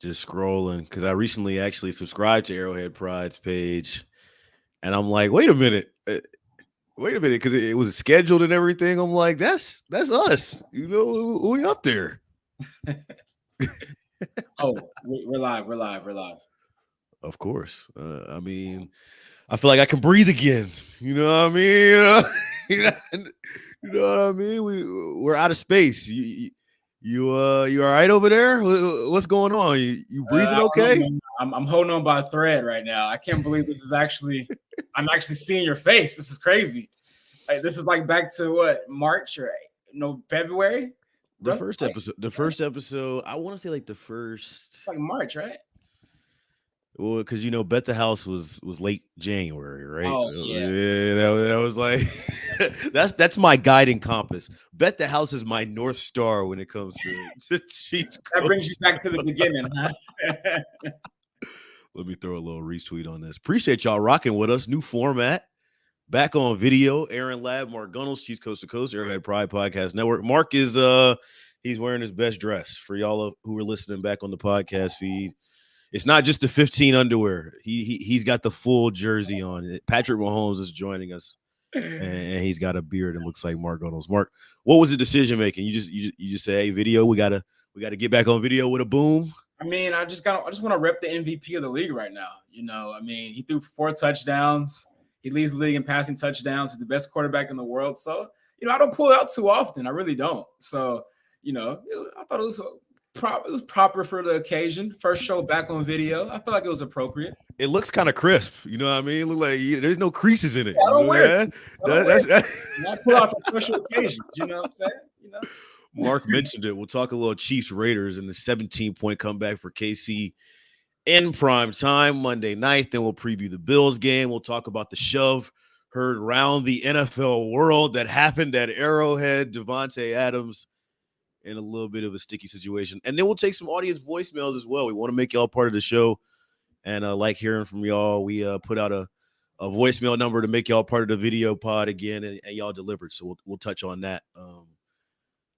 Just scrolling because I recently actually subscribed to Arrowhead Pride's page, and I'm like, wait a minute, because it was scheduled and everything. I'm like, that's us, we up there. Oh, we're live. We're live. We're live. Of course. I mean, I feel like I can breathe again. You know what I mean? You know, you know what I mean? We're out of space. You all right over there? What's going on? You breathing I don't okay? know, man. I'm holding on by a thread right now. I can't believe this is actually. I'm actually seeing your face. This is crazy. Like, this is like back to what, March or no, February, The brother. first episode. The first episode. I want to say like the first. Like March, right? Well, because Bet the House was late January, right? Oh yeah. Yeah, that was like that's my guiding compass. Bet the House is my north star when it comes to cheat That brings you codes. back to the beginning, huh? Let me throw a little retweet on this. Appreciate y'all rocking with us. New format. Back on video. Aaron Ladd, Mark Gunnels, Chiefs Coast to Coast, Arrowhead Pride Podcast Network. Mark is he's wearing his best dress for y'all who are listening back on the podcast feed. It's not just the 15 underwear. He's got the full jersey on. Patrick Mahomes is joining us, and he's got a beard and looks like Mark Gunnels. Mark, what was the decision making? You just say, hey, video, we gotta get back on video with a boom. I mean, I just want to rep the MVP of the league right now. I mean, he threw 4 touchdowns. He leads the league in passing touchdowns. He's the best quarterback in the world. So, I don't pull it out too often. I really don't. So, I thought it was proper for the occasion. First show back on video. I feel like it was appropriate. It looks kind of crisp. You know what I mean? It look like there's no creases in it. Yeah, I don't wear it. I pull out for special occasions. You know what I'm saying? Mark mentioned it. We'll talk a little Chiefs Raiders and the 17-point comeback for KC in prime time Monday night. Then we'll preview the Bills game. We'll talk about the shove heard around the NFL world that happened at Arrowhead, Devonte Adams in a little bit of a sticky situation. And then we'll take some audience voicemails as well. We want to make y'all part of the show and like hearing from y'all. We put out a voicemail number to make y'all part of the video pod again, and y'all delivered. So we'll touch on that.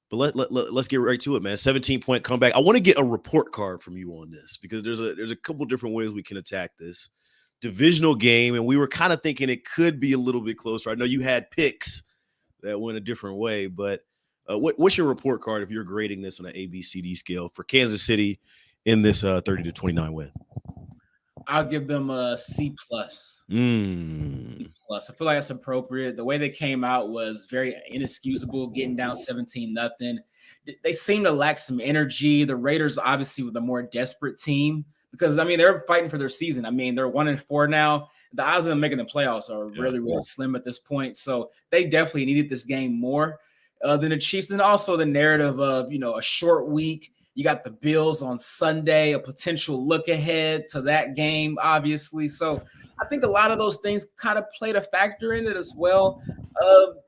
But let's get right to it, man. 17-point comeback. I want to get a report card from you on this because there's a couple different ways we can attack this divisional game, and we were kind of thinking it could be a little bit closer. I know you had picks that went a different way, but what's your report card if you're grading this on an ABCD scale for Kansas City in this 30-29 win? I'll give them a C+. C+. I feel like that's appropriate. The way they came out was very inexcusable, getting down 17-0. They seem to lack some energy. The Raiders obviously were the more desperate team because, I mean, they're fighting for their season. I mean, they're 1-4 now. The odds of them making the playoffs are really, really slim at this point. So they definitely needed this game more than the Chiefs. And also the narrative of, a short week. You got the Bills on Sunday, a potential look ahead to that game, obviously. So I think a lot of those things kind of played a factor in it as well.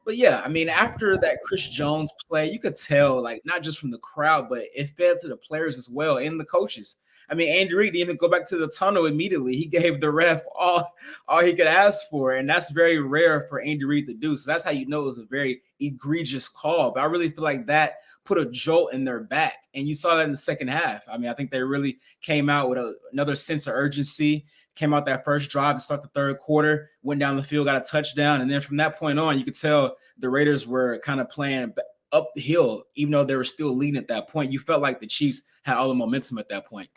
But yeah, I mean, after that Chris Jones play, you could tell, like, not just from the crowd, but it fed to the players as well and the coaches. I mean, Andy Reid didn't even go back to the tunnel immediately. He gave the ref all he could ask for, and that's very rare for Andy Reid to do. So that's how you know it was a very egregious call. But I really feel like that put a jolt in their back, and you saw that in the second half. I mean, I think they really came out with another sense of urgency, came out that first drive to start the third quarter, went down the field, got a touchdown, and then from that point on, you could tell the Raiders were kind of playing up the hill, even though they were still leading at that point. You felt like the Chiefs had all the momentum at that point.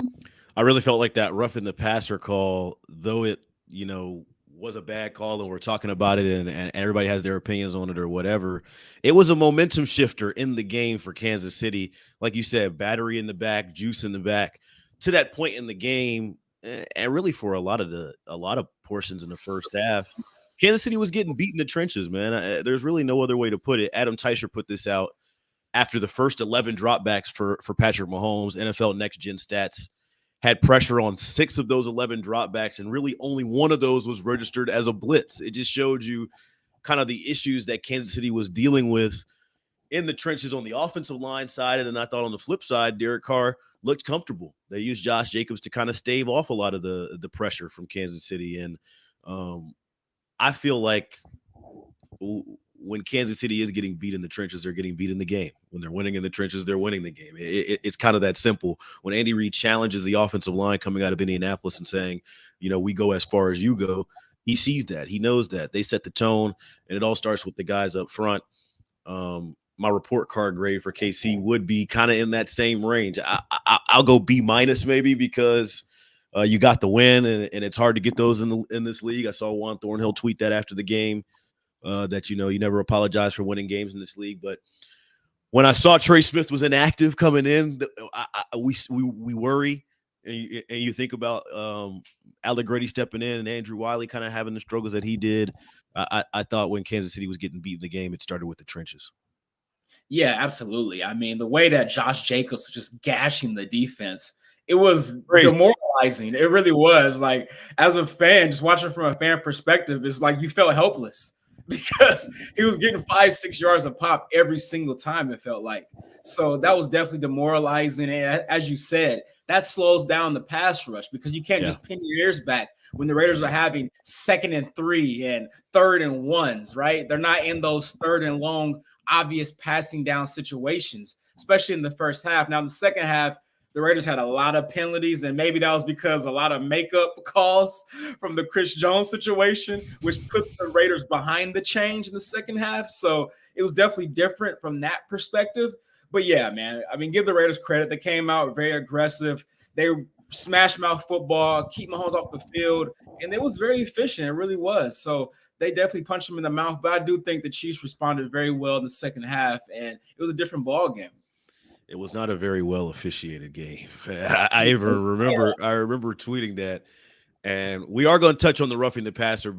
I really felt like that roughing the passer call, though it, was a bad call and we're talking about it and everybody has their opinions on it or whatever. It was a momentum shifter in the game for Kansas City. Like you said, battery in the back, juice in the back to that point in the game. And really for a lot of portions in the first half, Kansas City was getting beat in the trenches, man. There's really no other way to put it. Adam Teicher put this out after the first 11 dropbacks for Patrick Mahomes. NFL Next Gen Stats had pressure on 6 of those 11 dropbacks, and really only one of those was registered as a blitz. It just showed you kind of the issues that Kansas City was dealing with in the trenches on the offensive line side. And then I thought on the flip side, Derek Carr looked comfortable. They used Josh Jacobs to kind of stave off a lot of the pressure from Kansas City. And I feel like when Kansas City is getting beat in the trenches, they're getting beat in the game. When they're winning in the trenches, they're winning the game. It's kind of that simple. When Andy Reid challenges the offensive line coming out of Indianapolis and saying, we go as far as you go, he sees that. He knows that. They set the tone, and it all starts with the guys up front. My report card grade for KC would be kind of in that same range. I'll go B- maybe because you got the win, and it's hard to get those in this league. I saw Juan Thornhill tweet that after the game. That you never apologize for winning games in this league. But when I saw Trey Smith was inactive coming in, we worry, and you think about Allegretti stepping in and Andrew Wiley kind of having the struggles that he did. I thought when Kansas City was getting beat in the game, it started with the trenches. Yeah, absolutely. I mean, the way that Josh Jacobs was just gashing the defense, it was demoralizing. It really was. Like, as a fan, just watching from a fan perspective, it's like you felt helpless because he was getting 5-6 yards a pop every single time, it felt like. So that was definitely demoralizing. And as you said, that slows down the pass rush because you can't just pin your ears back when the Raiders are having 2nd and 3 and 3rd and 1s, right? They're not in those 3rd and long, obvious passing down situations, especially in the first half. Now, in the second half, the Raiders had a lot of penalties, and maybe that was because a lot of makeup calls from the Chris Jones situation, which put the Raiders behind the change in the second half. So it was definitely different from that perspective. But yeah, man, I mean, give the Raiders credit. They came out very aggressive. They smash mouth football, keep Mahomes off the field, and it was very efficient. It really was. So they definitely punched him in the mouth. But I do think the Chiefs responded very well in the second half, and it was a different ball game. It was not a very well officiated game. I remember tweeting that. And we are going to touch on the roughing the passer,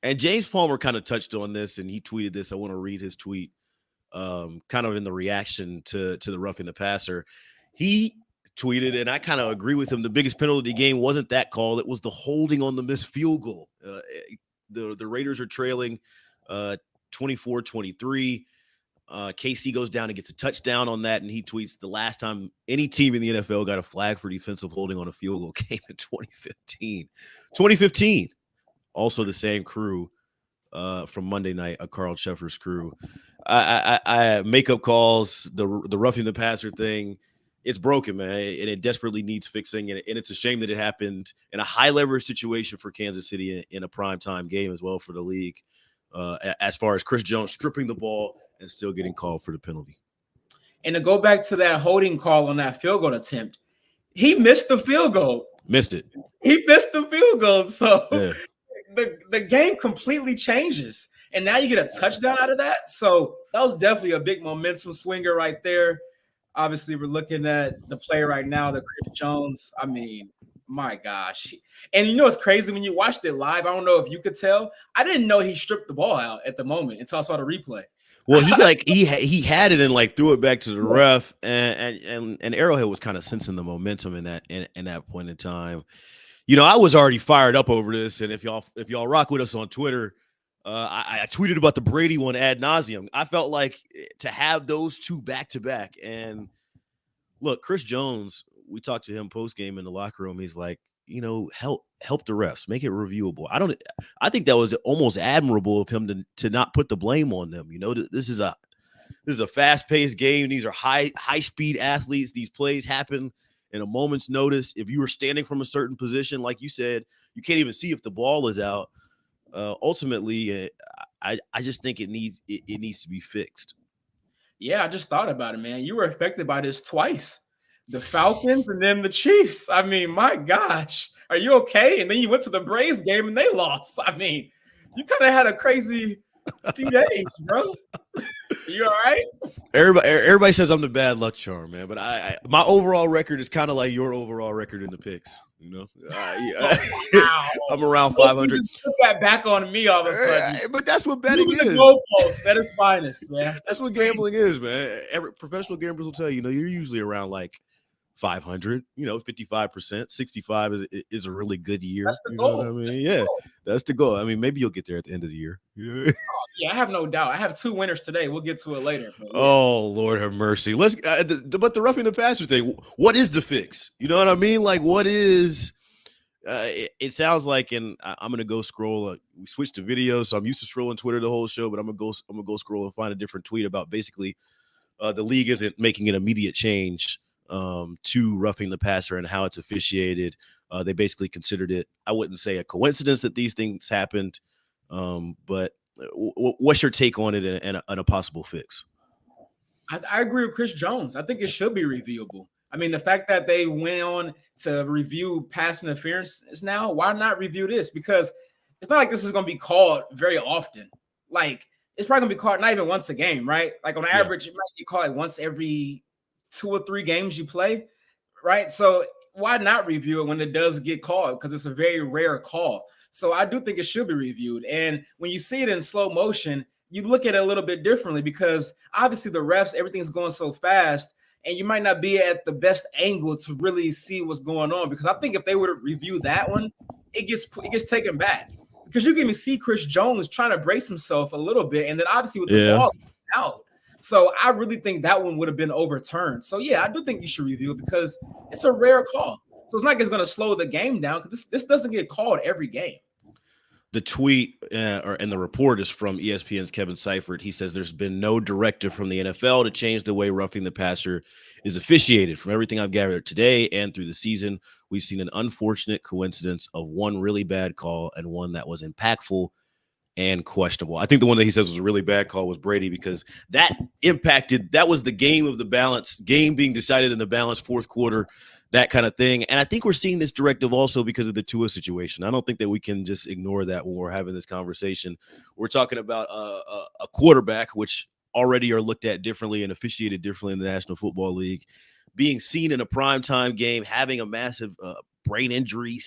and James Palmer kind of touched on this, and he tweeted this. I want to read his tweet, kind of in the reaction to the roughing the passer. He tweeted, and I kind of agree with him, the biggest penalty of the game wasn't that call. It was the holding on the missed field goal. The Raiders are trailing 24-23. KC goes down and gets a touchdown on that, and he tweets, the last time any team in the NFL got a flag for defensive holding on a field goal came in 2015. 2015, also the same crew from Monday night, Carl Sheffer's crew. I makeup calls, the roughing the passer thing, it's broken, man, and it desperately needs fixing, and it's a shame that it happened in a high-leverage situation for Kansas City in a primetime game as well for the league, as far as Chris Jones stripping the ball and still getting called for the penalty. And to go back to that holding call on that field goal attempt, he missed the field goal. Missed it. He missed the field goal. So the game completely changes. And now you get a touchdown out of that. So that was definitely a big momentum swinger right there. Obviously, we're looking at the play right now, the Chris Jones. I mean, my gosh. And you know what's crazy? When you watched it live, I don't know if you could tell, I didn't know he stripped the ball out at the moment until I saw the replay. Well, he had it and threw it back to the ref, and Arrowhead was kind of sensing the momentum in that point in time. I was already fired up over this, and if y'all rock with us on Twitter, I tweeted about the Brady one ad nauseum. I felt like to have those two back to back, and look, Chris Jones, we talked to him post game in the locker room. He's like, help the refs, make it reviewable. I think that was almost admirable of him to not put the blame on them. This is a fast-paced game. These are high-speed athletes. These plays happen in a moment's notice. If you were standing from a certain position, like you said, you can't even see if the ball is out. Ultimately, I just think it needs to be fixed. Yeah, I just thought about it, man. You were affected by this twice. The Falcons and then the Chiefs. I mean, my gosh, are you okay? And then you went to the Braves game and they lost. I mean, you kind of had a crazy few days, bro. You all right? Everybody says I'm the bad luck charm, man. But my overall record is kind of like your overall record in the picks. Wow. I'm around 500. Just put that back on me all of a sudden. But that's what betting is. The goalpost, that is finest, man. That's what gambling is, man. Every professional gamblers will tell you, you're usually around 500, 55%, 65 is a really good year. That's the goal. I mean, that's the goal. I mean, maybe you'll get there at the end of the year. Yeah, I have no doubt. I have 2 winners today. We'll get to it later. Oh, Lord have mercy. Let's. But the roughing the passer thing. What is the fix? You know what I mean? What is? it sounds like, and I'm gonna go scroll. We switched to video, so I'm used to scrolling Twitter the whole show, but I'm gonna go scroll and find a different tweet about basically the league isn't making an immediate change to roughing the passer and how it's officiated. They basically considered it, I wouldn't say a coincidence that these things happened, but what's your take on it and a possible fix? I agree with Chris Jones. I think it should be reviewable. I mean, the fact that they went on to review pass interference is now, why not review this? Because it's not like this is going to be called very often. Like, it's probably going to be called not even once a game, right? Like, on average, it might be called like once every 2 or 3 games you play, right? So why not review it when it does get called? Because it's a very rare call. So I do think it should be reviewed. And when you see it in slow motion, you look at it a little bit differently because obviously the refs, everything's going so fast, and you might not be at the best angle to really see what's going on. Because I think if they were to review that one, it gets taken back. Because you can even see Chris Jones trying to brace himself a little bit, and then obviously with the ball out. So I really think that one would have been overturned. So yeah, I do think you should review it because it's a rare call. So it's not like it's going to slow the game down because this doesn't get called every game. The tweet and the report is from ESPN's Kevin Seifert. He says there's been no directive from the NFL to change the way roughing the passer is officiated. From everything I've gathered today and through the season, we've seen an unfortunate coincidence of one really bad call and one that was impactful and questionable. I think the one that he says was a really bad call was Brady because that was the game of the balance, game being decided in the balance fourth quarter, that kind of thing. And I think we're seeing this directive also because of the Tua situation. I don't think that we can just ignore that when we're having this conversation. We're talking about a quarterback, which already are looked at differently and officiated differently in the National Football League, being seen in a primetime game, having a massive brain injury,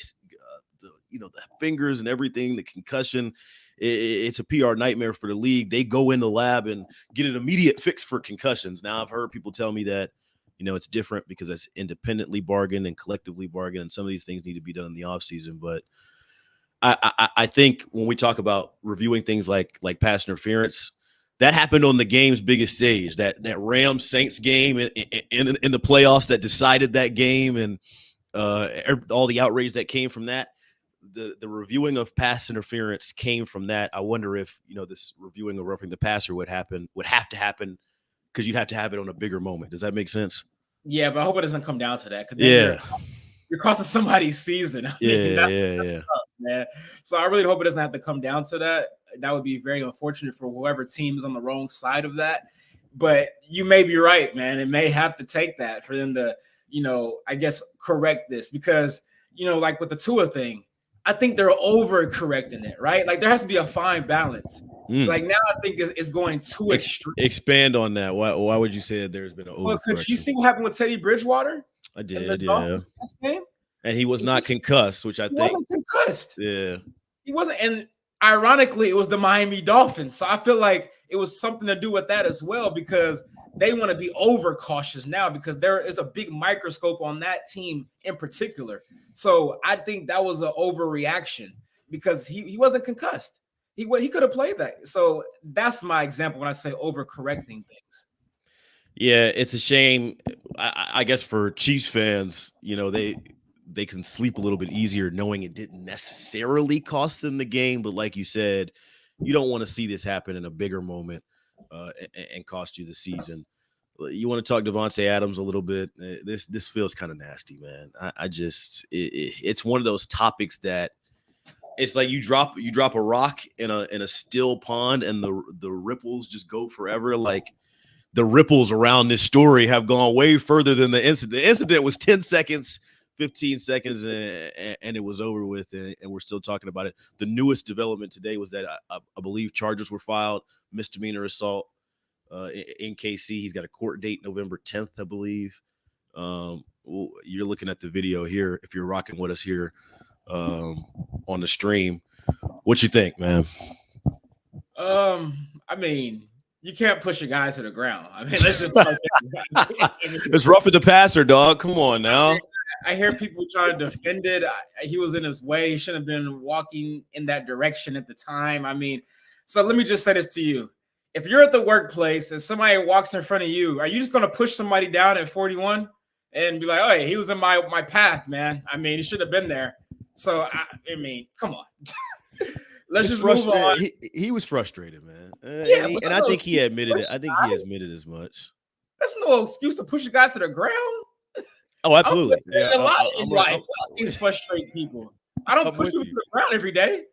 the fingers and everything, the concussion. It's a PR nightmare for the league. They go in the lab and get an immediate fix for concussions. Now, I've heard people tell me that, it's different because it's independently bargained and collectively bargained, and some of these things need to be done in the offseason. But I think when we talk about reviewing things like pass interference, that happened on the game's biggest stage, that Rams-Saints game in the playoffs that decided that game, and all the outrage that came from that. The reviewing of pass interference came from that. I wonder if, this reviewing of roughing the passer would have to happen because you'd have to have it on a bigger moment. Does that make sense? Yeah, but I hope it doesn't come down to that. Because you're costing somebody's season. That's tough, man. So I really hope it doesn't have to come down to that. That would be very unfortunate for whoever team is on the wrong side of that. But you may be right, man. It may have to take that for them to, I guess, correct this because, like with the Tua thing, I think they're overcorrecting it, right? Like there has to be a fine balance. Like now I think it's going too extreme. Expand on that. Why would you say that there's been an overcorrection? Well, because you see what happened with Teddy Bridgewater? I did, yeah. And he was not concussed, which I think. He wasn't concussed. Yeah. He wasn't. And ironically, it was the Miami Dolphins. So I feel like it was something to do with that as well because they want to be overcautious now because there is a big microscope on that team in particular. So I think that was an overreaction because he wasn't concussed. He could have played that. So that's my example when I say overcorrecting things. Yeah, it's a shame. I guess for Chiefs fans, they can sleep a little bit easier knowing it didn't necessarily cost them the game. But like you said, you don't want to see this happen in a bigger moment and cost you the season. You want to talk Devonte Adams a little bit? This feels kind of nasty, man. It's one of those topics that it's like you drop a rock in a still pond and the ripples just go forever. Like the ripples around this story have gone way further than the incident. The incident was 10 seconds, 15 seconds, and it was over with, and we're still talking about it. The newest development today was that I believe charges were filed, misdemeanor assault. In KC, he's got a court date November 10th, I believe. You're looking at the video here if you're rocking with us here on the stream. What you think, man? I mean, you can't push a guy to the ground. I mean, let's just it's rough with the passer, dog. Come on now. I hear people try to defend it. He was in his way. He shouldn't have been walking in that direction at the time. I mean, so let me just say this to you. If you're at the workplace and somebody walks in front of you, are you just going to push somebody down at 41 and be like, oh, he was in my path, man? I mean, he should have been there. So I mean, come on. Let's It's just move on. He was frustrated, man, Yeah, but and that's I no think he excuse to admitted push it. I a think he guy. admitted as much. That's no excuse to push a guy to the ground. Oh, I'm absolutely. Yeah, frustrated a lot in I'm life. right. A lot of things frustrate people. I don't I'm push with people to you. the ground every day.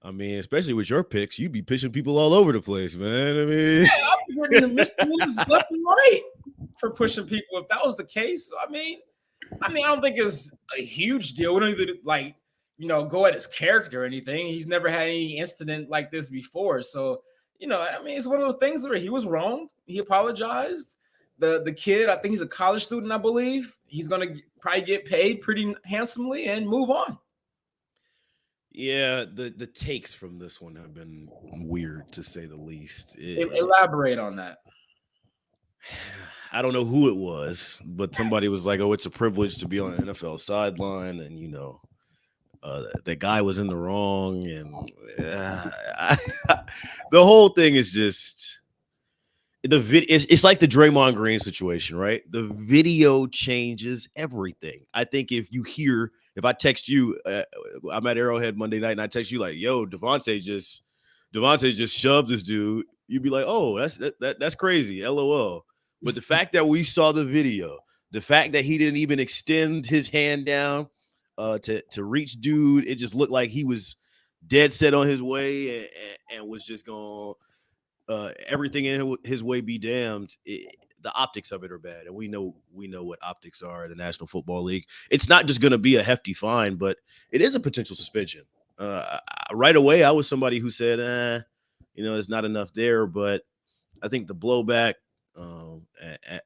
I mean, especially with your picks, you be pitching people all over the place, man. I mean, Yeah, I'll be getting misdemeanors left and right for pushing people. If that was the case, I don't think it's a huge deal. We don't even go at his character or anything. He's never had any incident like this before. So, it's one of those things where he was wrong. He apologized. The kid, I think he's a college student, I believe. He's gonna probably get paid pretty handsomely and move on. yeah, the takes from this one have been weird to say the least. Elaborate on that. I don't know who it was, but somebody was like, "Oh, it's a privilege to be on an NFL sideline," and the guy was in the wrong, and the whole thing is just it's like the Draymond Green situation, right? The video changes everything. I think if I text you, I'm at Arrowhead Monday night, and I text you like, "Yo, Devonte just shoved this dude," you'd be like, "Oh, that's crazy, LOL." But the fact that we saw the video, the fact that he didn't even extend his hand down to reach dude, it just looked like he was dead set on his way and was just going everything in his way be damned. The optics of it are bad, and we know what optics are in the National Football League. It's not just going to be a hefty fine, but it is a potential suspension. Right away, I was somebody who said, it's not enough there, but I think the blowback.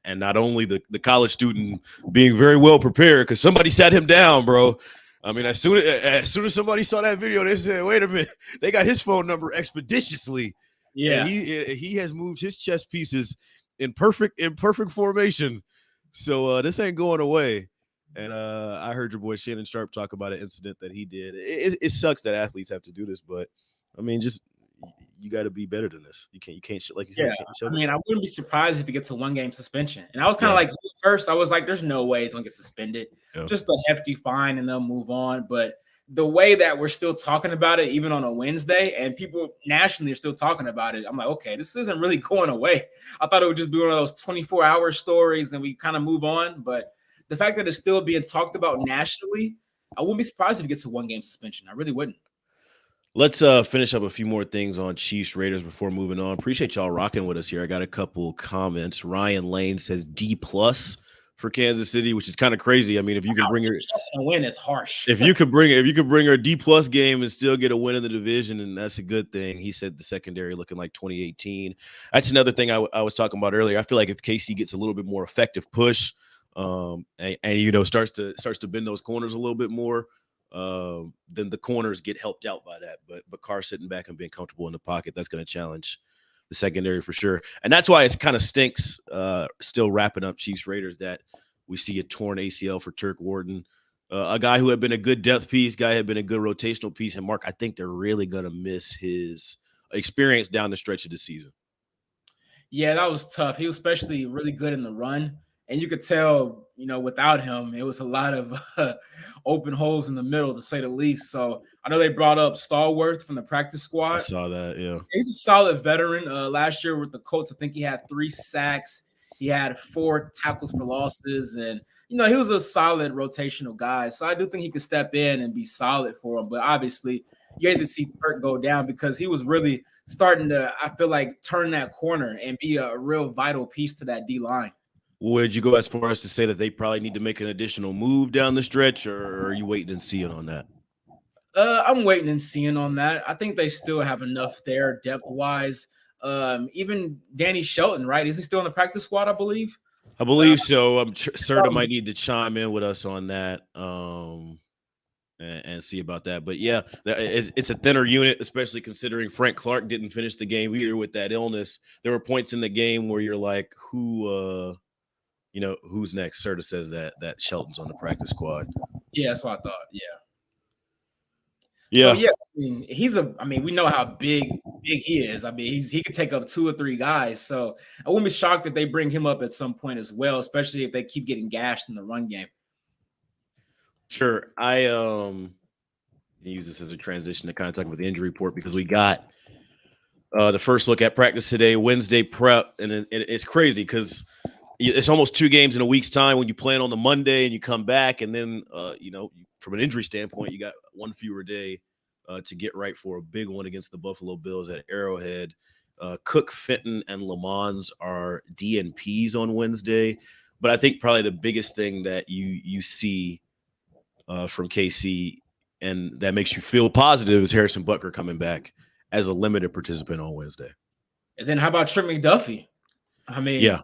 And not only the college student being very well prepared because somebody sat him down, bro. I mean, as soon as somebody saw that video, they said, "Wait a minute!" They got his phone number expeditiously, and Yeah. he has moved his chess pieces in perfect formation. So this ain't going away. And I heard your boy Shannon Sharp talk about an incident that he did. It sucks that athletes have to do this, but I mean, just you got to be better than this. You can't like you said. Yeah, You can't shove I wouldn't be surprised if he gets a 1-game suspension. And I was kind of like, first, I was like, there's no way he's gonna get suspended. Yeah. Just a hefty fine, and they'll move on. But the way that we're still talking about it, even on a Wednesday, and people nationally are still talking about it, I'm like, okay, this isn't really going away. I thought it would just be one of those 24-hour stories, and we kind of move on. But the fact that it's still being talked about nationally, I wouldn't be surprised if he gets a 1-game suspension. I really wouldn't. Let's finish up a few more things on Chiefs Raiders before moving on. Appreciate y'all rocking with us here. I got a couple comments. Ryan Lane says D+ for Kansas City, which is kind of crazy. I mean, if you can bring her a win, it's harsh. If you could bring her D+ game and still get a win in the division, and that's a good thing. He said the secondary looking like 2018. That's another thing I was talking about earlier. I feel like if KC gets a little bit more effective push, and starts to bend those corners a little bit more, then the corners get helped out by that. But Carr sitting back and being comfortable in the pocket, that's going to challenge the secondary for sure. And that's why it kind of stinks still wrapping up Chiefs Raiders that we see a torn ACL for Turk Wharton, a guy who had been a good depth piece, guy had been a good rotational piece. And Mark, I think they're really going to miss his experience down the stretch of the season. Yeah, that was tough. He was especially really good in the run. And you could tell, without him, it was a lot of open holes in the middle, to say the least. So I know they brought up Stallworth from the practice squad. I saw that, yeah. He's a solid veteran. Last year with the Colts, I think he had 3 sacks. He had 4 tackles for losses. And, he was a solid rotational guy. So I do think he could step in and be solid for him. But obviously, you hate to see Turk go down because he was really starting to, I feel like, turn that corner and be a real vital piece to that D-line. Would you go as far as to say that they probably need to make an additional move down the stretch, or are you waiting and seeing on that? I'm waiting and seeing on that. I think they still have enough there depth-wise. Even Danny Shelton, right? Is he still in the practice squad, I believe? I believe so. Serta might need to chime in with us on that and see about that. But, yeah, it's a thinner unit, especially considering Frank Clark didn't finish the game either with that illness. There were points in the game where you're like, who's next? Serta says that Shelton's on the practice squad. Yeah, that's what I thought. Yeah. Yeah. So, yeah, we know how big he is. He could take up 2 or 3 guys. So I wouldn't be shocked if they bring him up at some point as well, especially if they keep getting gashed in the run game. Sure. use this as a transition to kind of talk about the injury report because we got the first look at practice today, Wednesday prep, and it's crazy because it's almost 2 games in a week's time when you plan on the Monday and you come back, and then from an injury standpoint, you got one fewer day to get right for a big one against the Buffalo Bills at Arrowhead. Cook, Fenton, and Lamons are DNPs on Wednesday, but I think probably the biggest thing that you see from KC and that makes you feel positive is Harrison Butker coming back as a limited participant on Wednesday. And then how about Trent McDuffie? I mean, yeah,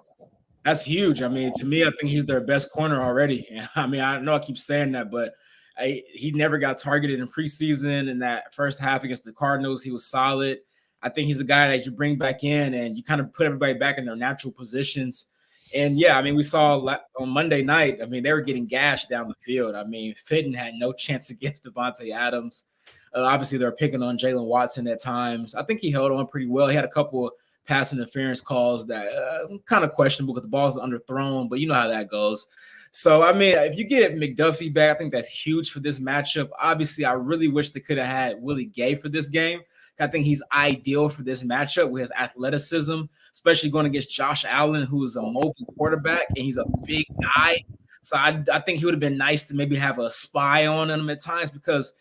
that's huge. I mean, to me, I think he's their best corner already. I mean, I know I keep saying that, but he never got targeted in preseason. In that first half against the Cardinals, he was solid. I think he's a guy that you bring back in and you kind of put everybody back in their natural positions. And, yeah, I mean, we saw on Monday night, I mean, they were getting gashed down the field. I mean, Fitton had no chance against Devonte Adams. Obviously, they're picking on Jalen Watson at times. I think he held on pretty well. He had a couple of pass interference calls that kind of questionable because the ball's underthrown, but you know how that goes. So, I mean, if you get McDuffie back, I think that's huge for this matchup. Obviously, I really wish they could have had Willie Gay for this game. I think he's ideal for this matchup with his athleticism, especially going against Josh Allen, who is a mobile quarterback, and he's a big guy. So I think he would have been nice to maybe have a spy on him at times because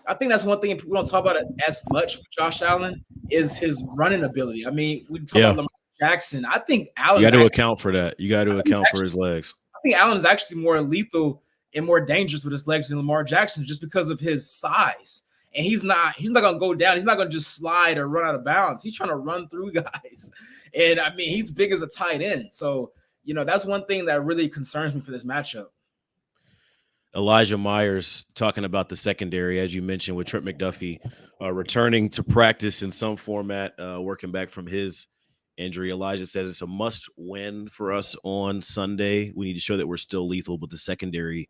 I think that's one thing people don't talk about it as much with Josh Allen is his running ability. I mean, we talk about Lamar Jackson. I think Allen. You got to account for that. You got to account for his legs. I think Allen is actually more lethal and more dangerous with his legs than Lamar Jackson just because of his size. And he's not going to go down. He's not going to just slide or run out of bounds. He's trying to run through guys. And, I mean, he's big as a tight end. So, you know, that's one thing that really concerns me for this matchup. Elijah Myers talking about the secondary, as you mentioned, with Trent McDuffie returning to practice in some format, working back from his injury. Elijah says it's a must-win for us on Sunday. We need to show that we're still lethal, but the secondary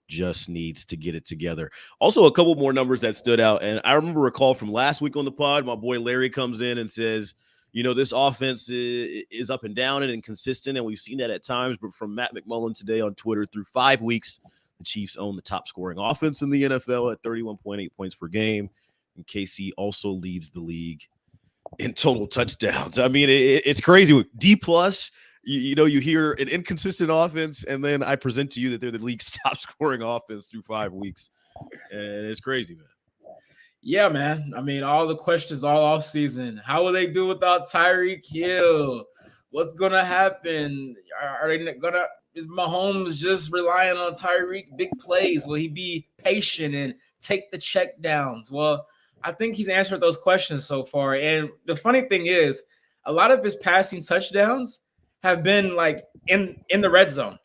just needs to get it together. Also, a couple more numbers that stood out. And I remember a call from last week on the pod. My boy Larry comes in and says, you know, this offense is up and down and inconsistent, and we've seen that at times. But from Matt McMullen today on Twitter, through 5 weeks, the Chiefs own the top scoring offense in the NFL at 31.8 points per game. And KC also leads the league in total touchdowns. I mean, it's crazy. D+, you hear an inconsistent offense, and then I present to you that they're the league's top scoring offense through 5 weeks. And it's crazy, man. Yeah, man. I mean, all the questions all offseason. How will they do without Tyreek Hill? What's going to happen? Are they going to – is Mahomes just relying on Tyreek big plays? Will he be patient and take the check downs? Well, I think he's answered those questions so far. And the funny thing is, a lot of his passing touchdowns have been like in the red zone.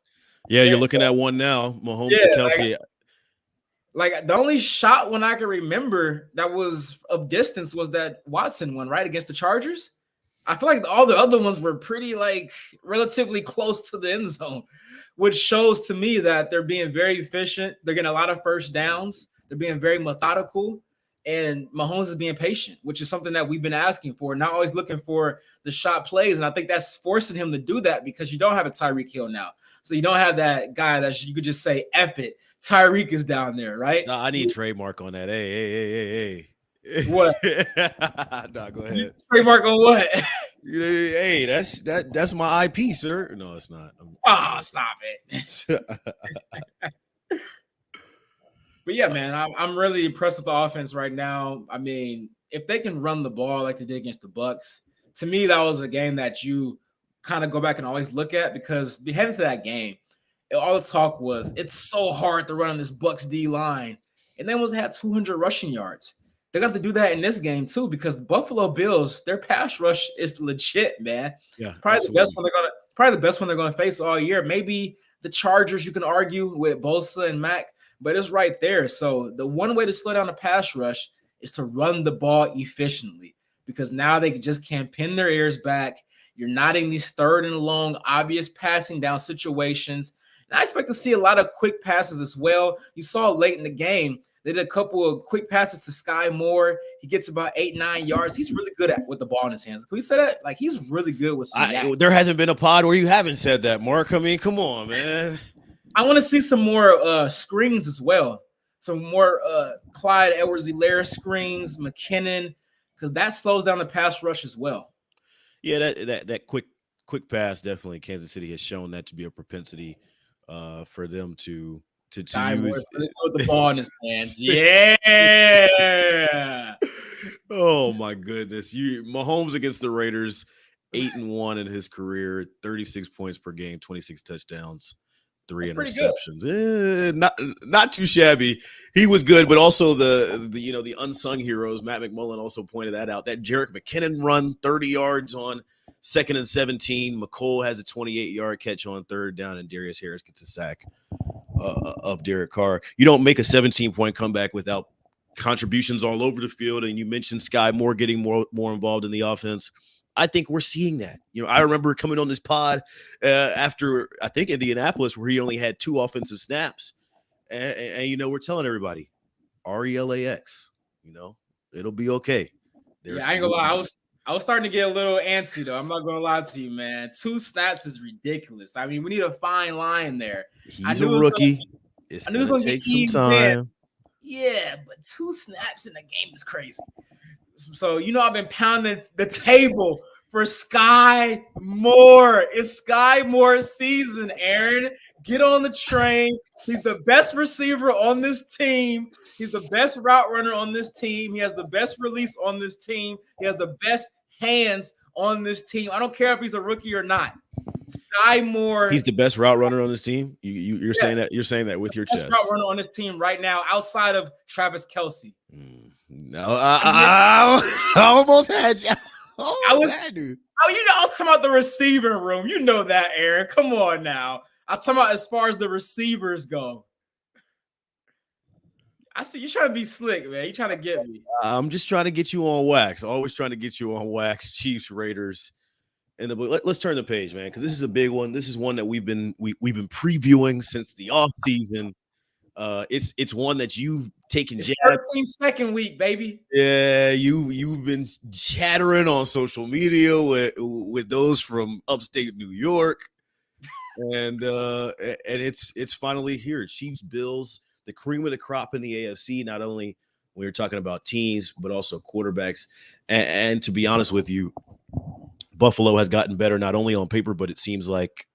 Yeah, you're looking at one now, Mahomes to Kelsey. Like the only shot one I can remember that was of distance was that Watson one, right, against the Chargers. I feel like all the other ones were pretty like relatively close to the end zone, which shows to me that they're being very efficient. They're getting a lot of first downs. They're being very methodical. And Mahomes is being patient, which is something that we've been asking for, not always looking for the shot plays. And I think that's forcing him to do that because you don't have a Tyreek Hill now. So you don't have that guy that you could just say, F it, Tyreek is down there, right? So I need a trademark on that. Hey. What? Nah, go ahead. Trademark on what? Hey, that's my IP, sir. No, it's not. Stop it. But yeah, man, I'm really impressed with the offense right now. I mean, if they can run the ball like they did against the Bucs, to me, that was a game that you kind of go back and always look at because heading to that game, all the talk was it's so hard to run on this Bucs D line, and then had 200 rushing yards. They're going to have to do that in this game too because the Buffalo Bills, their pass rush is legit, man. Yeah, it's probably the best one they're going to face all year. Maybe the Chargers, you can argue with Bosa and Mac. But it's right there. So the one way to slow down the pass rush is to run the ball efficiently because now they just can't pin their ears back. You're not in these third and long, obvious passing down situations. And I expect to see a lot of quick passes as well. You saw late in the game, they did a couple of quick passes to Sky Moore. He gets about 8-9 yards. He's really good with the ball in his hands. Can we say that? Like, he's really good with some there hasn't been a pod where you haven't said that, Mark. I mean, come on, man. I want to see some more screens as well. some more Clyde Edwards-Helaire screens, McKinnon, because that slows down the pass rush as well. Yeah, that quick pass, definitely Kansas City has shown that to be a propensity for them to Sky Moore use. with the ball in his hands. Yeah. Oh my goodness. Mahomes against the Raiders, 8-1 in his career, 36 points per game, 26 touchdowns, 3 interceptions. Not too shabby. He was good, but also the unsung heroes. Matt McMullen also pointed that out. That Jerick McKinnon run 30 yards on 2nd and 17. McCole has a 28-yard catch on 3rd down, and Darius Harris gets a sack of Derek Carr. You don't make a 17-point comeback without contributions all over the field. And you mentioned Sky Moore getting more involved in the offense. I think we're seeing that. I remember coming on this pod after, I think, Indianapolis, where he only had 2 offensive snaps. And we're telling everybody, RELAX, it'll be okay. I ain't gonna lie. I was starting to get a little antsy, though. I'm not gonna lie to you, man. 2 snaps is ridiculous. I mean, we need a fine line there. He's a rookie. It's gonna take some time. Yeah, but 2 snaps in the game is crazy. So, I've been pounding the table for Sky Moore. It's Sky Moore season, Aaron. Get on the train. He's the best receiver on this team. He's the best route runner on this team. He has the best release on this team. He has the best hands on this team. I don't care if he's a rookie or not. Sky Moore. He's the best route runner on this team. You're saying that. You're saying that with your chest. Best route runner on this team right now, outside of Travis Kelce. No, I almost had you. I was talking about the receiving room. You know that, Aaron. Come on now. I'm talking about as far as the receivers go. I see you trying to be slick, man. You trying to get me. I'm just trying to get you on wax. Always trying to get you on wax. Chiefs, Raiders. And let's turn the page, man, because this is a big one. This is one that we've been previewing since the offseason. It's one that you've taken. 13-second week, baby. Yeah, you've been chattering on social media with those from upstate New York, and it's finally here. Chiefs, Bills, the cream of the crop in the AFC. Not only when you're talking about teams, but also quarterbacks. And to be honest with you, Buffalo has gotten better not only on paper, but it seems like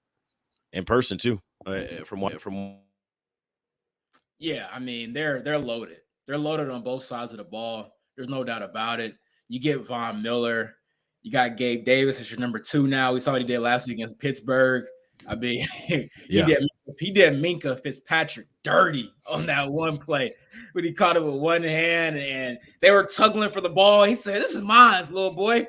in person too. Yeah, I mean they're loaded. They're loaded on both sides of the ball. There's no doubt about it. You get Von Miller. You got Gabe Davis as your number 2 now. We saw what he did last week against Pittsburgh. I mean, he did Minka Fitzpatrick dirty on that one play when he caught it with one hand and they were tuggling for the ball. He said, "This is mine, little boy."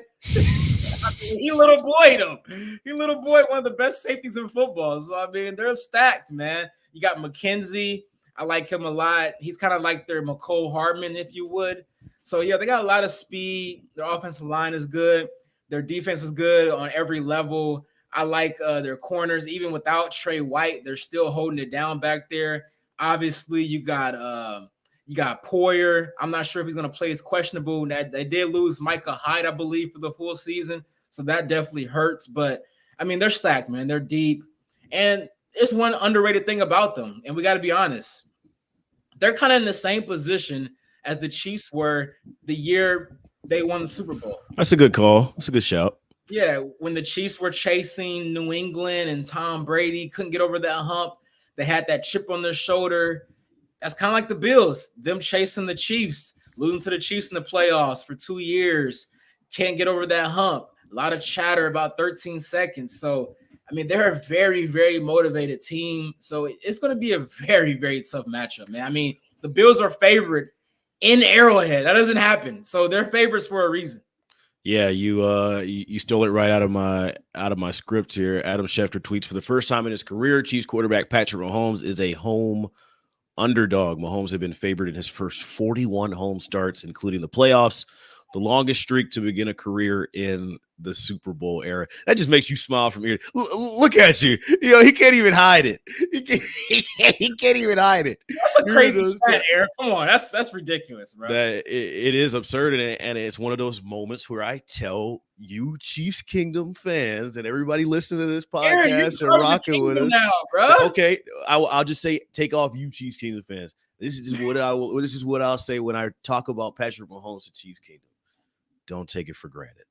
He little boy though. He little boy, one of the best safeties in football. So I mean, they're stacked, man. You got McKenzie. I like him a lot. He's kind of like their McCole Hardman, if you would. So yeah, they got a lot of speed. Their offensive line is good. Their defense is good on every level. I like their corners, even without Trey White, they're still holding it down back there. Obviously, you got Poyer. I'm not sure if he's going to play. It's questionable. They did lose Micah Hyde, I believe, for the full season. So that definitely hurts. But, I mean, they're stacked, man. They're deep. And there's one underrated thing about them, and we got to be honest. They're kind of in the same position as the Chiefs were the year they won the Super Bowl. That's a good call. That's a good shout. Yeah, when the Chiefs were chasing New England and Tom Brady couldn't get over that hump, they had that chip on their shoulder. That's kind of like the Bills, them chasing the Chiefs, losing to the Chiefs in the playoffs for 2 years, can't get over that hump. A lot of chatter about 13 seconds. So, I mean, they're a very, very motivated team. So it's going to be a very, very tough matchup, man. I mean, the Bills are favored in Arrowhead. That doesn't happen. So they're favorites for a reason. Yeah, you stole it right out of my script here. Adam Schefter tweets, for the first time in his career, Chiefs quarterback Patrick Mahomes is a home underdog. Mahomes had been favored in his first 41 home starts, including the playoffs, the longest streak to begin a career in the Super Bowl era. That just makes you smile from ear. Look at you. He can't even hide it. He can't even hide it. That's a crazy stat, Eric. Come on. That's ridiculous, bro. It is absurd, and it's one of those moments where I tell you Chiefs Kingdom fans and everybody listening to this podcast and rocking with us. Now, bro. Okay, I'll just say take off you Chiefs Kingdom fans. This is what I'll say when I talk about Patrick Mahomes to Chiefs Kingdom. Don't take it for granted.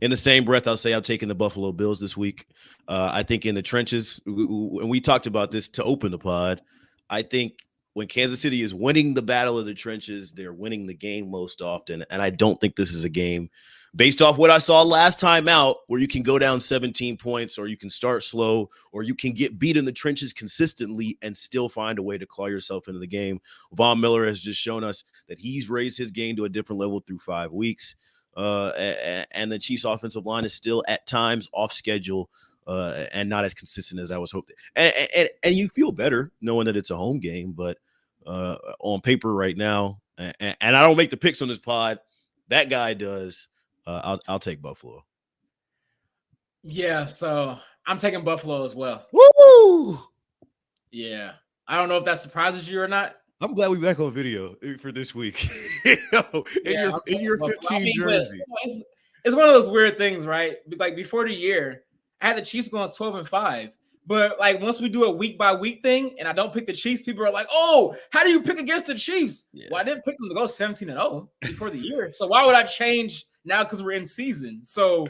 In the same breath, I'll say I'm taking the Buffalo Bills this week. I think in the trenches, and we talked about this to open the pod, I think when Kansas City is winning the battle of the trenches, they're winning the game most often. And I don't think this is a game based off what I saw last time out where you can go down 17 points or you can start slow or you can get beat in the trenches consistently and still find a way to claw yourself into the game. Von Miller has just shown us that he's raised his game to a different level through 5 weeks. And the Chiefs offensive line is still at times off schedule and not as consistent as I was hoping. And you feel better knowing that it's a home game, but on paper right now, and I don't make the picks on this pod, that guy does. I'll take Buffalo. Yeah, so I'm taking Buffalo as well. Woo! Yeah, I don't know if that surprises you or not. I'm glad we're back on video for this week. in your 15 jersey. It's one of those weird things, right? Like before the year, I had the Chiefs going 12-5. But like once we do a week by week thing and I don't pick the Chiefs, people are like, "Oh, how do you pick against the Chiefs?" Yeah. Well, I didn't pick them to go 17-0 before the year. So why would I change now because we're in season? So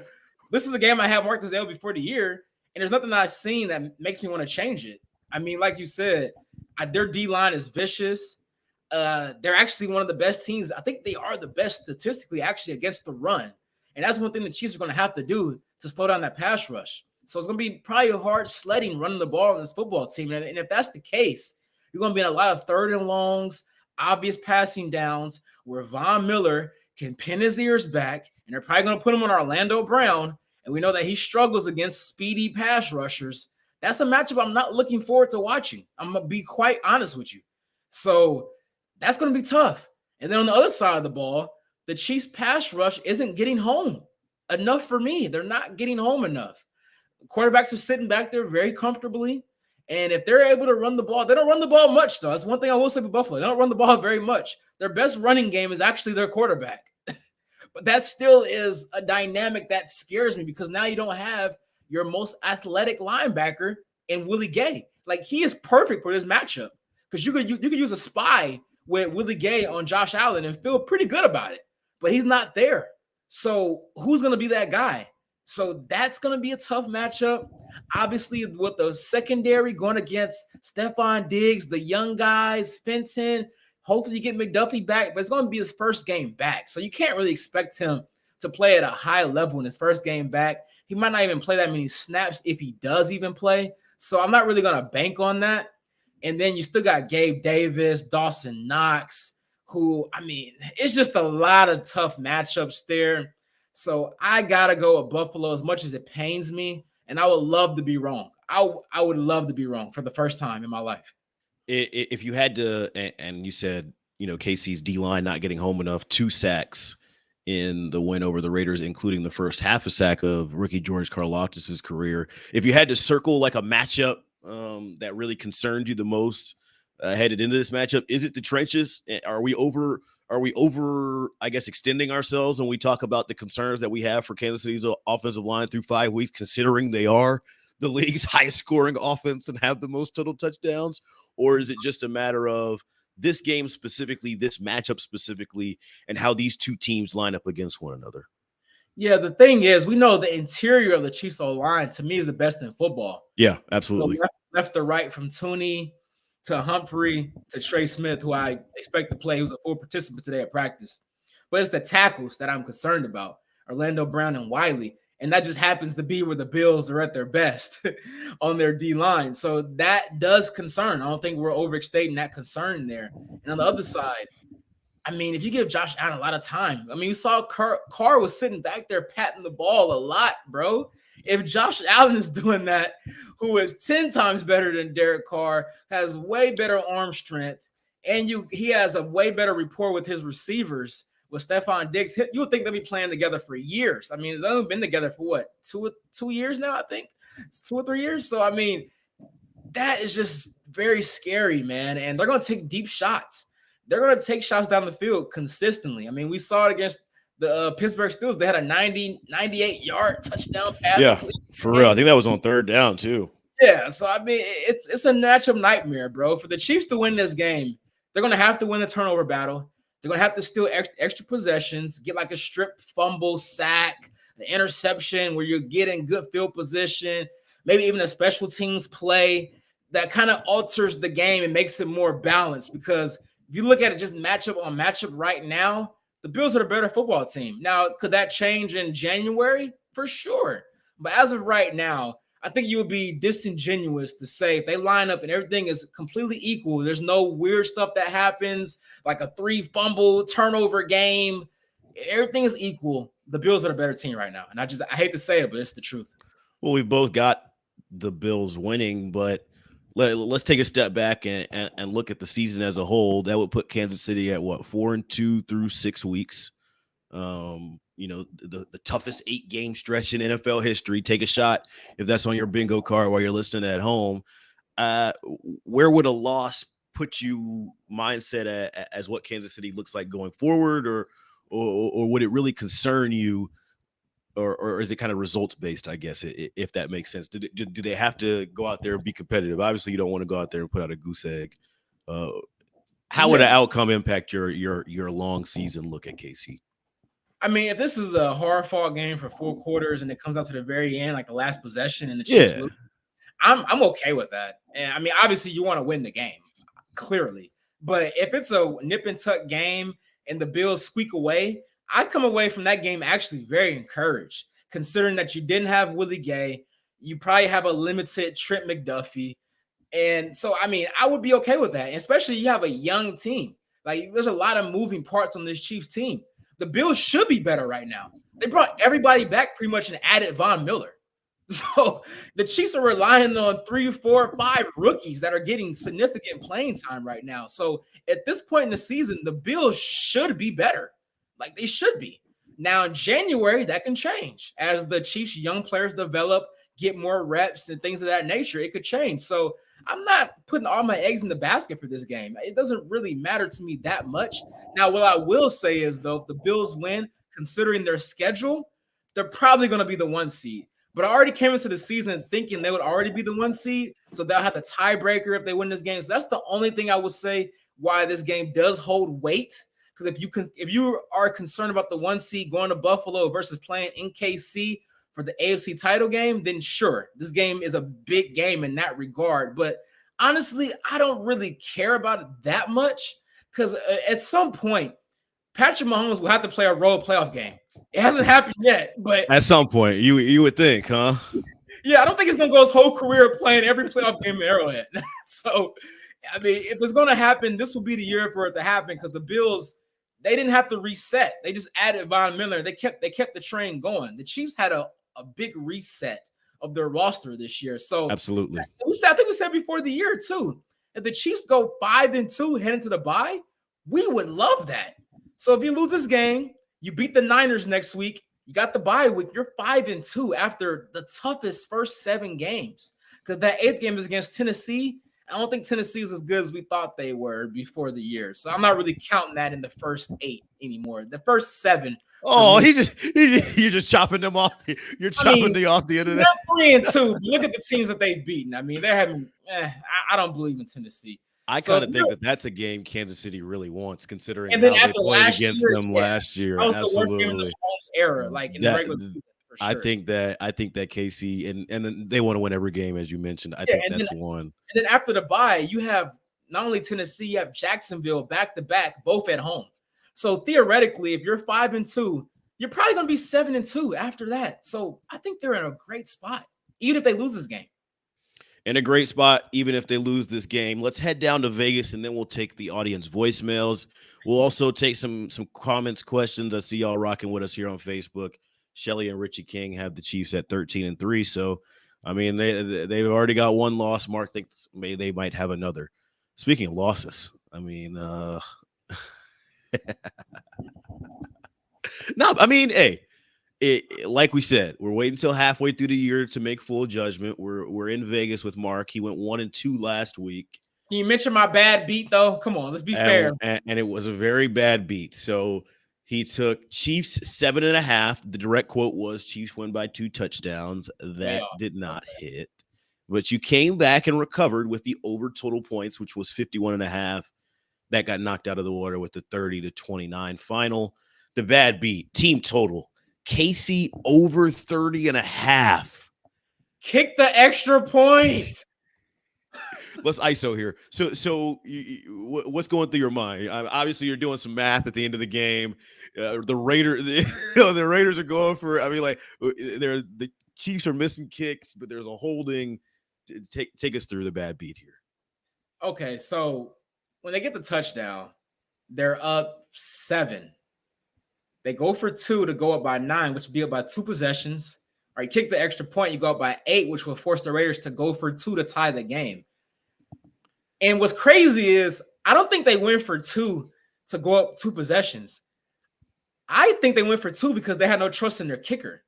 this is a game I had marked as L before the year, and there's nothing I've seen that makes me want to change it. I mean, like you said, their D-line is vicious. They're actually one of the best teams. I think they are the best statistically actually against the run. And that's one thing the Chiefs are going to have to do to slow down that pass rush. So it's going to be probably hard sledding running the ball on this football team. And if that's the case, you're going to be in a lot of third and longs, obvious passing downs where Von Miller can pin his ears back. And they're probably going to put him on Orlando Brown. And we know that he struggles against speedy pass rushers. That's a matchup I'm not looking forward to watching. I'm going to be quite honest with you. So that's going to be tough. And then on the other side of the ball, the Chiefs pass rush isn't getting home enough for me. They're not getting home enough. Quarterbacks are sitting back there very comfortably. And if they're able to run the ball, they don't run the ball much, though. That's one thing I will say with Buffalo. They don't run the ball very much. Their best running game is actually their quarterback. But that still is a dynamic that scares me because now you don't have your most athletic linebacker in Willie Gay. Like, he is perfect for this matchup because you could use a spy with Willie Gay on Josh Allen and feel pretty good about it. But he's not there. So who's going to be that guy? So that's going to be a tough matchup. Obviously, with the secondary going against Stephon Diggs, the young guys, Fenton, hopefully you get McDuffie back, but it's going to be his first game back. So you can't really expect him to play at a high level in his first game back. He might not even play that many snaps if he does even play. So I'm not really going to bank on that. And then you still got Gabe Davis, Dawson Knox, who, I mean, it's just a lot of tough matchups there. So I got to go with Buffalo as much as it pains me. And I would love to be wrong. I would love to be wrong for the first time in my life. If you had to, and you said, KC's D-line not getting home enough, 2 sacks in the win over the Raiders, including the first half a sack of rookie George Karlaftis' career. If you had to circle like a matchup that really concerned you the most headed into this matchup, is it the trenches? Are we over, I guess, extending ourselves when we talk about the concerns that we have for Kansas City's offensive line through 5 weeks, considering they are the league's highest scoring offense and have the most total touchdowns? Or is it just a matter of this game specifically, this matchup specifically, and how these two teams line up against one another? Yeah, the thing is, we know the interior of the Chiefs O-line, to me, is the best in football. Yeah, absolutely. So left to right, from Tooney to Humphrey to Trey Smith, who I expect to play. He was a full participant today at practice. But it's the tackles that I'm concerned about, Orlando Brown and Wiley. And that just happens to be where the Bills are at their best on their D-line. So that does concern. I don't think we're overstating that concern there. And on the other side, I mean, if you give Josh Allen a lot of time, I mean, you saw Carr was sitting back there patting the ball a lot, bro. If Josh Allen is doing that, who is 10 times better than Derek Carr, has way better arm strength, and he has a way better rapport with his receivers, with Stephon Diggs, you would think they'll be playing together for years. I mean, they've been together for what, two years now, I think? It's 2 or 3 years. So, I mean, that is just very scary, man. And they're going to take deep shots. They're going to take shots down the field consistently. I mean, we saw it against the Pittsburgh Steelers. They had a 98-yard touchdown pass. Yeah, for real. I think that was on 3rd down, too. Yeah, so I mean, it's a matchup nightmare, bro. For the Chiefs to win this game, they're gonna have to win the turnover battle. They're gonna have to steal extra possessions, get like a strip fumble, sack, an interception where you're getting good field position, maybe even a special teams play that kind of alters the game and makes it more balanced. Because if you look at it just matchup on matchup right now, the Bills are the better football team. Now, could that change in January? For sure. But as of right now, I think you would be disingenuous to say if they line up and everything is completely equal, there's no weird stuff that happens, like a 3 fumble turnover game. Everything is equal. The Bills are the better team right now. And I hate to say it, but it's the truth. Well, we both got the Bills winning, but let's take a step back and look at the season as a whole. That would put Kansas City at what, 4-2 through 6 weeks. The toughest 8-game stretch in NFL history. Take a shot if that's on your bingo card while you're listening at home. Where would a loss put you mindset as what Kansas City looks like going forward, or would it really concern you, or is it kind of results based? I guess if that makes sense. Do they have to go out there and be competitive? Obviously, you don't want to go out there and put out a goose egg. How would an outcome impact your long season look at KC? I mean, if this is a hard-fought game for 4 quarters and it comes out to the very end, like the last possession, and the Chiefs lose, I'm okay with that. And I mean, obviously, you want to win the game, clearly. But if it's a nip and tuck game and the Bills squeak away, I come away from that game actually very encouraged, considering that you didn't have Willie Gay, you probably have a limited Trent McDuffie, and so I mean, I would be okay with that, and especially you have a young team. Like, there's a lot of moving parts on this Chiefs team. The Bills should be better right now. They brought everybody back pretty much and added Von Miller. So the Chiefs are relying on 3, 4, 5 rookies that are getting significant playing time right now. So at this point in the season, the Bills should be better. Like, they should be. Now in January, that can change. As the Chiefs' young players develop, get more reps and things of that nature, it could change. So I'm not putting all my eggs in the basket for this game. It doesn't really matter to me that much. Now, what I will say is, though, if the Bills win, considering their schedule, they're probably going to be the 1 seed. But I already came into the season thinking they would already be the 1 seed, so they'll have the tiebreaker if they win this game. So that's the only thing I would say why this game does hold weight. Because if you are concerned about the 1 seed going to Buffalo versus playing in KC for the AFC title game, then sure, this game is a big game in that regard. But honestly, I don't really care about it that much, because at some point, Patrick Mahomes will have to play a road playoff game. It hasn't happened yet, but at some point, you would think, huh? Yeah, I don't think he's gonna go his whole career playing every playoff game in Arrowhead. So, I mean, if it's gonna happen, this will be the year for it to happen, because the Bills, they didn't have to reset. They just added Von Miller. They kept the train going. The Chiefs had a big reset of their roster this year. So absolutely, I think we said before the year too, if the Chiefs go 5-2 heading to the bye, we would love that. So if you lose this game, you beat the Niners next week, you got the bye week, you're 5-2 after the toughest first 7 games. Because that 8th game is against Tennessee. I don't think Tennessee is as good as we thought they were before the year. So I'm not really counting that in the first 8 anymore. The first 7. Oh, you're just chopping them off. You're chopping them off the end of that. 3-2. Look at the teams that they've beaten. I mean, they're having. I don't believe in Tennessee. I kind of think that's a game Kansas City really wants, considering how they played against them last year. That was the worst game in the Mahomes era, like in the regular season. For sure. I think that KC and they want to win every game, as you mentioned. I think that's one. And then after the bye, you have not only Tennessee, you have Jacksonville back to back, both at home. So theoretically, if you're 5-2, you're probably going to be 7-2 after that. So I think they're in a great spot, even if they lose this game. In a great spot, even if they lose this game. Let's head down to Vegas, and then we'll take the audience voicemails. We'll also take some comments, questions. I see y'all rocking with us here on Facebook. Shelly and Richie King have the Chiefs at 13-3. So, I mean, they've already got 1 loss. Mark thinks they might have another. Speaking of losses, I mean, hey, like we said, we're waiting until halfway through the year to make full judgment. We're in Vegas with Mark. He went 1-2 last week. Can you mention my bad beat, though? Come on, let's be fair. And it was a very bad beat. So he took Chiefs 7.5. The direct quote was Chiefs win by 2 touchdowns. That did not hit. but you came back and recovered with the over total points, which was 51.5. That got knocked out of the water with the 30-29 final. The bad beat, team total, KC over 30.5. Kick the extra point. Let's ISO here. So what's going through your mind? Obviously, you're doing some math at the end of the game. The Raiders are going for. I mean, like the Chiefs are missing kicks, but there's a holding. Take us through the bad beat here. Okay, so when they get the touchdown, they're up 7. They go for 2 to go up by 9, which would be up by 2 possessions. Or you kick the extra point, you go up by 8, which will force the Raiders to go for 2 to tie the game. And what's crazy is I don't think they went for 2 to go up 2 possessions. I think they went for 2 because they had no trust in their kicker.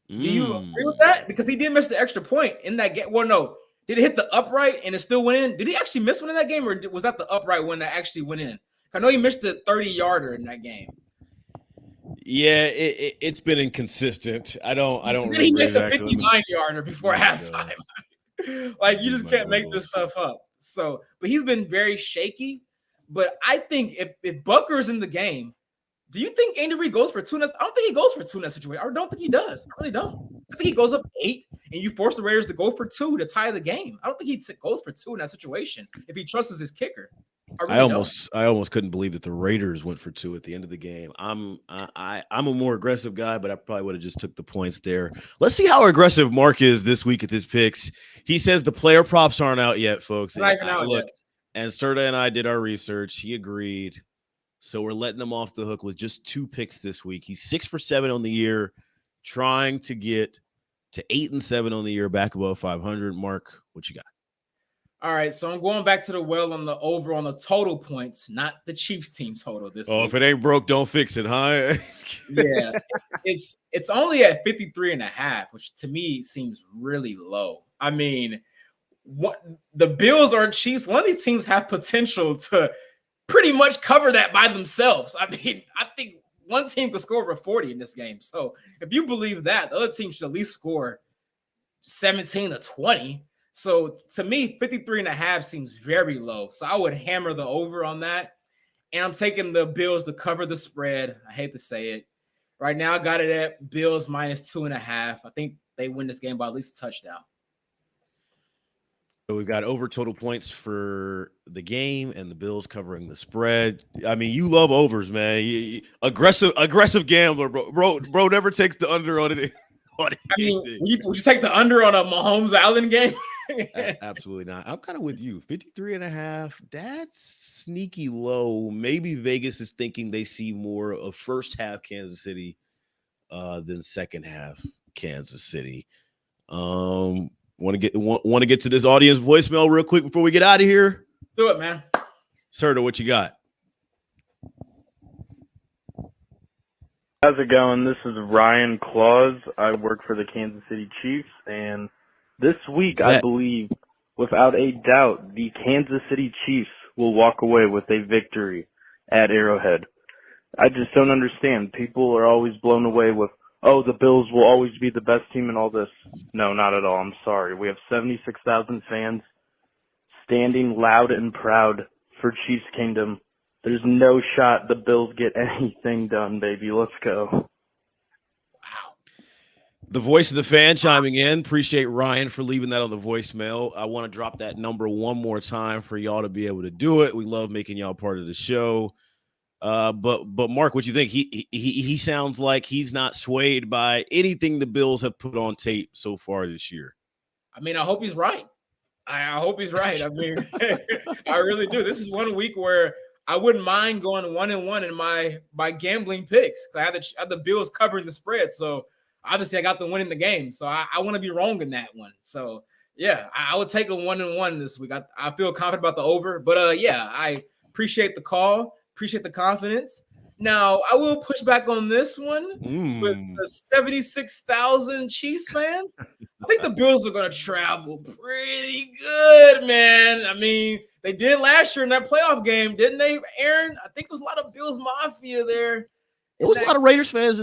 Do you agree with that? Because he did miss the extra point in that game. Well, no. Did it hit the upright and it still went in? Did he actually miss one in that game, or was that the upright one that actually went in? I know he missed the 30-yarder in that game. Yeah, it's been inconsistent. I don't remember. He missed a 59-yarder before halftime. Like, you just can't make this stuff up. So, but he's been very shaky. But I think if Butker's in the game, do you think Andy Reid goes for 2? I don't think he goes for 2 in that situation. I don't think he does. I really don't. I think he goes up 8, and you force the Raiders to go for 2 to tie the game. I don't think he goes for 2 in that situation if he trusts his kicker. I almost couldn't believe that the Raiders went for 2 at the end of the game. I'm a more aggressive guy, but I probably would have just took the points there. Let's see how aggressive Mark is this week at his picks. He says the player props aren't out yet, folks. Not even out yet. And Serta and I did our research. He agreed. So we're letting him off the hook with just 2 picks this week. He's 6 for 7 on the year, trying to get to 8 and 7 on the year, back above 500. Mark, what you got? All right, so I'm going back to the well on the over on the total points, not the Chiefs team total this week. If it ain't broke, don't fix it, huh? Yeah, it's only at 53.5, which to me seems really low. I mean, the Bills or Chiefs, one of these teams have potential to pretty much cover that by themselves. I mean, I think one team could score over 40 in this game. So if you believe that, the other team should at least score 17 to 20. So to me, 53.5 seems very low. So I would hammer the over on that. And I'm taking the Bills to cover the spread. I hate to say it. Right now, I got it at Bills -2.5. I think they win this game by at least a touchdown. So we've got over total points for the game and the Bills covering the spread. I mean, you love overs, man. Aggressive gambler, bro. Bro never takes the under on it. I mean, would you take the under on a Mahomes Allen game? Absolutely not. I'm kind of with you. 53.5. That's sneaky low. Maybe Vegas is thinking they see more of first half Kansas City than second half Kansas City. Want to get to this audience voicemail real quick before we get out of here? Do it, man. Serta, what you got? How's it going? This is Ryan Claus. I work for the Kansas City Chiefs, and this week I believe, without a doubt, the Kansas City Chiefs will walk away with a victory at Arrowhead. I just don't understand. People are always blown away with, oh, the Bills will always be the best team in all this. No, not at all. I'm sorry. We have 76,000 fans standing loud and proud for Chiefs Kingdom. There's no shot the Bills get anything done, baby. Let's go. Wow. The voice of the fan chiming in. Appreciate Ryan for leaving that on the voicemail. I want to drop that number one more time for y'all to be able to do it. We love making y'all part of the show. But Mark, what you think? He sounds like he's not swayed by anything the Bills have put on tape so far this year. I mean, I hope he's right. I hope he's right. I mean, I really do. This is one week where I wouldn't mind going 1-1 in my gambling picks. I had the Bills covering the spread, so obviously I got the win in the game. So I want to be wrong in that one. So yeah, I would take a 1-1 this week. I feel confident about the over, but yeah, I appreciate the call. Appreciate the confidence. Now, I will push back on this one with the 76,000 Chiefs fans. I think the Bills are going to travel pretty good, man. I mean, they did last year in that playoff game, didn't they, Aaron? I think it was a lot of Bills Mafia there. It was a lot of Raiders fans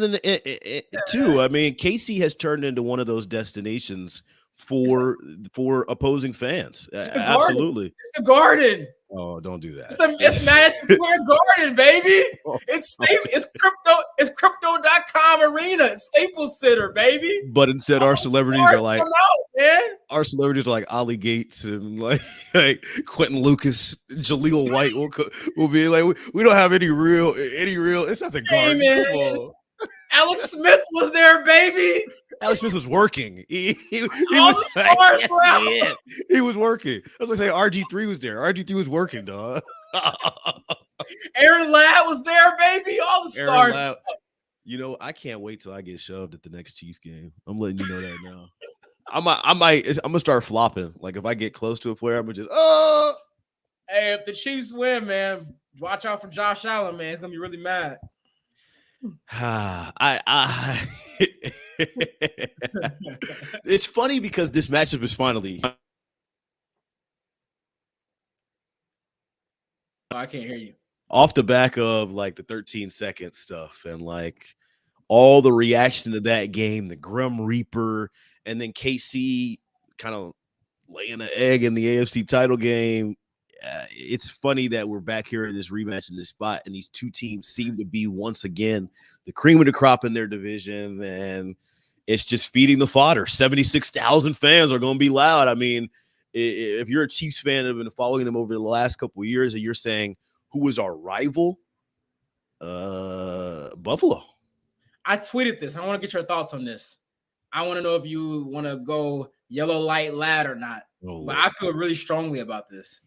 too. I mean, KC has turned into one of those destinations for opposing fans. Absolutely. It's the Garden. Oh, don't do that. It's Madison Square Garden, baby. It's crypto.com arena. It's Staples Center, baby. But instead, our celebrities are like, man. Our celebrities are like Ollie Gates and like Quentin Lucas, Jaleel White will be like, we don't have any real. It's not the Garden. Hey, come on. Alex Smith was there, baby. Alex Smith was working. He was stars, bro. He was working. I was gonna say RG3 was there. RG3 was working, dog. Aaron Ladd was there, baby. All the stars. You know, I can't wait till I get shoved at the next Chiefs game. I'm letting you know that now. I'm gonna start flopping. Like if I get close to a player, I'm gonna just Hey, if the Chiefs win, man, watch out for Josh Allen, man. He's gonna be really mad. It's funny because this matchup is finally. I can't hear you. Off the back of like the 13-second stuff and like all the reaction to that game, the Grim Reaper, and then KC kind of laying an egg in the AFC title game. It's funny that we're back here in this rematch in this spot, and these two teams seem to be once again the cream of the crop in their division, and it's just feeding the fodder. 76,000 fans are going to be loud. I mean, if you're a Chiefs fan and have been following them over the last couple of years, and you're saying who is our rival, Buffalo. I tweeted this. I want to get your thoughts on this. I want to know if you want to go yellow light Ladd or not. But I feel really strongly about this.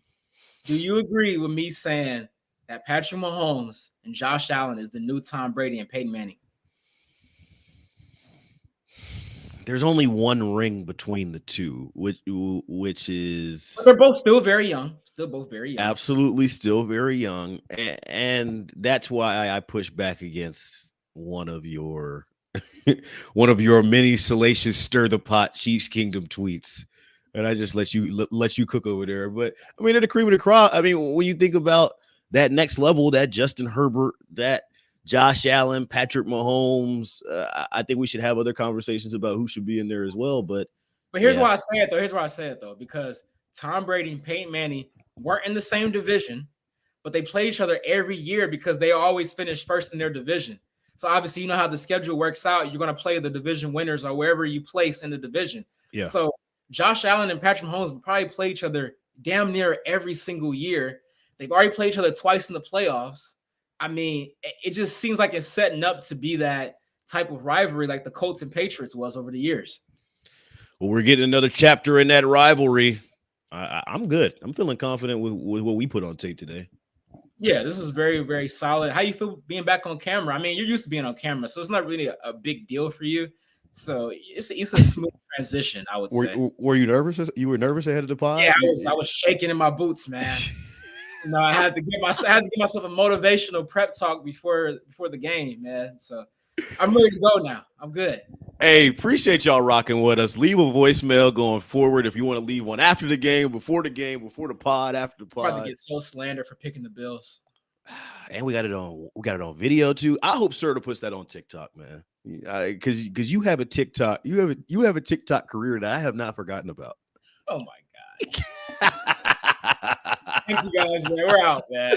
Do you agree with me saying that Patrick Mahomes and Josh Allen is the new Tom Brady and Peyton Manning? There's only one ring between the two, which is but they're both still very young. Still both very young. Absolutely, still very young, and that's why I push back against one of your many salacious stir the pot Chiefs Kingdom tweets. And I just let you cook over there. But I mean, they're the cream of the crop. I mean, when you think about that next level, that Justin Herbert, that Josh Allen, Patrick Mahomes, I think we should have other conversations about who should be in there as well. But here's why I say it, though. Here's why I say it, though, because Tom Brady and Peyton Manning weren't in the same division, but they play each other every year because they always finish first in their division. So obviously, you know how the schedule works out. You're going to play the division winners or wherever you place in the division. Yeah. So Josh Allen and Patrick Mahomes will probably play each other damn near every single year. They've already played each other twice in the playoffs. I mean, it just seems like it's setting up to be that type of rivalry like the Colts and Patriots was over the years. Well, we're getting another chapter in that rivalry. I'm good. I'm feeling confident with what we put on tape today. Yeah, this is very, very solid. How you feel being back on camera? I mean, you're used to being on camera, so it's not really a big deal for you. So it's a smooth transition, I would say. Were you nervous? You were nervous ahead of the pod? Yeah, I was shaking in my boots, man. No, I had to give myself a motivational prep talk before the game, man. So I'm ready to go now. I'm good. Hey, appreciate y'all rocking with us. Leave a voicemail going forward if you want to leave one after the game, before the pod, after the pod. I'm about to get so slandered for picking the Bills. And we got it on video too. I hope Serta puts that on TikTok, man. Because you have a TikTok, you have a TikTok career that I have not forgotten about. Oh my God. Thank you guys, man. We're out, man.